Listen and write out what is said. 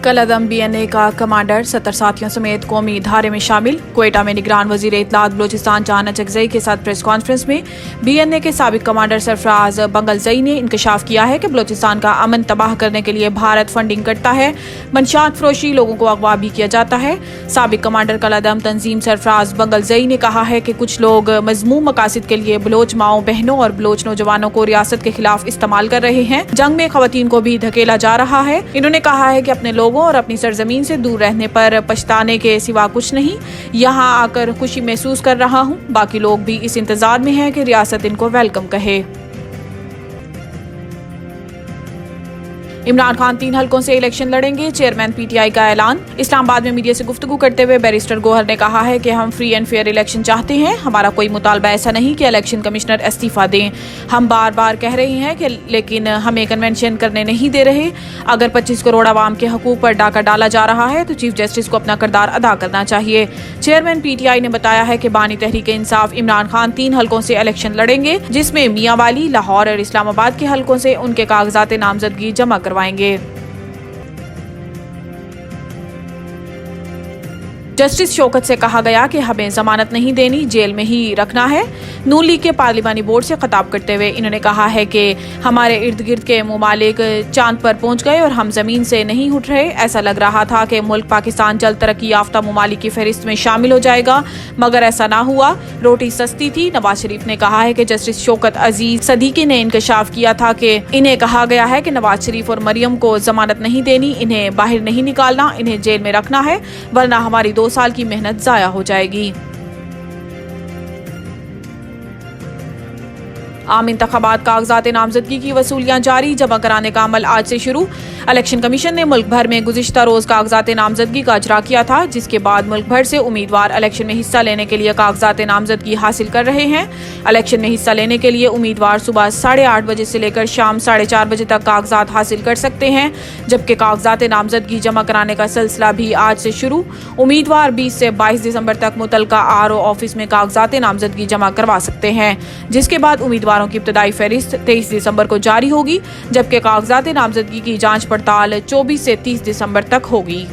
कल-अदम BNA का commander 70 साथियों समेत कौमी धारे में शामिल। क्वेटा में निगरान वजीर इत्तलात बलोचिस्तान जहान अचकजई के साथ प्रेस कॉन्फ्रेंस में BNA के साबिक कमांडर सरफराज बंगलजई ने इंकशाफ किया है कि बलोचिस्तान का अमन तबाह करने के लिए भारत फंडिंग करता है, मंशात फरोशी, लोगों को अगवा भी किया जाता है। साबिक कमांडर कल-अदम तंजीम सरफराज बंगलजई ने कहा है कि कुछ लोग मजमूम मकासद के लिए बलोच माओं बहनों और बलोच नौजवानों को रियासत के खिलाफ इस्तेमाल कर रहे हैं। जंग में खवातीन को भी धकेला जा रहा है। इन्होंने कहा है कि अपने लोगों और अपनी सरजमीन से दूर रहने पर पछताने के सिवा कुछ नहीं। यहाँ आकर खुशी महसूस कर रहा हूँ। बाकी लोग भी इस इंतजार में हैं कि रियासत इनको वेलकम कहे। इमरान खान 3 हलकों से इलेक्शन लड़ेंगे, चेयरमैन PTI का ऐलान। इस्लामाबाद में मीडिया से गुफ्तगू करते हुए बैरिस्टर गोहर ने कहा है कि हम फ्री एंड फेयर इलेक्शन चाहते हैं। हमारा कोई मुतालबा ऐसा नहीं कि इलेक्शन कमिश्नर इस्तीफा दें। हम बार बार कह रहे हैं कि लेकिन हमें कन्वेंशन करने नहीं दे रहे। अगर 25 करोड़ आवाम के हकूक पर डाका डाला जा रहा है तो चीफ जस्टिस को अपना किरदार अदा करना चाहिए। चेयरमैन PTI ने बताया है कि बानी तहरीक इंसाफ इमरान खान 3 हलकों से इलेक्शन लड़ेंगे, जिसमें मियांवाली, लाहौर और इस्लामाबाद के हलकों से उनके कागजात नामजदगी जमा करवाएंगे। जस्टिस शौकत से कहा गया कि हमें जमानत नहीं देनी, जेल में ही रखना है। नून लीग के पार्लिमानी बोर्ड से खिताब करते हुए इन्होंने कहा है कि हमारे इर्द गिर्द के मुमालिक चांद पर पहुंच गए और हम जमीन से नहीं उठ रहे। ऐसा लग रहा था कि मुल्क पाकिस्तान जल्द तरक्की याफ्ता मुमालिक की फहरिस्त में शामिल हो जाएगा, मगर ऐसा ना हुआ। रोटी सस्ती थी। नवाज शरीफ ने कहा है कि जस्टिस शौकत अजीज सदीकी ने इंकशाफ किया था कि इन्हें कहा गया है कि नवाज शरीफ और मरियम को जमानत नहीं देनी, इन्हें बाहर नहीं निकालना, इन्हें जेल में रखना है, वरना हमारी 2 साल की मेहनत जाया हो जाएगी। आम इंतखाबात कागजात नामजदगी की वसूलियां जारी, जमा कराने का अमल आज से शुरू। इलेक्शन कमीशन ने मुल्क भर में गुज़िश्ता रोज कागजात नामजदगी का इजरा किया था, जिसके बाद मुल्क भर से उम्मीदवार इलेक्शन में हिस्सा लेने के लिए कागजात नामजदगी हासिल कर रहे हैं। इलेक्शन में हिस्सा लेने के लिए उम्मीदवार सुबह 8:30 बजे से लेकर शाम 4:30 बजे तक कागजात हासिल कर सकते हैं, जबकि कागजात नामजदगी जमा कराने का सिलसिला भी आज से शुरू। उम्मीदवार 20 से 22 दिसंबर तक मुतलका RO ऑफिस में कागजात नामजदगी जमा करवा सकते हैं, जिसके बाद उम्मीदवारों की इब्तदाई फहरिस्त 23 दिसंबर को जारी होगी, जबकि कागजात नामजदगी की जांच पड़ताल 24 से 30 दिसंबर तक होगी।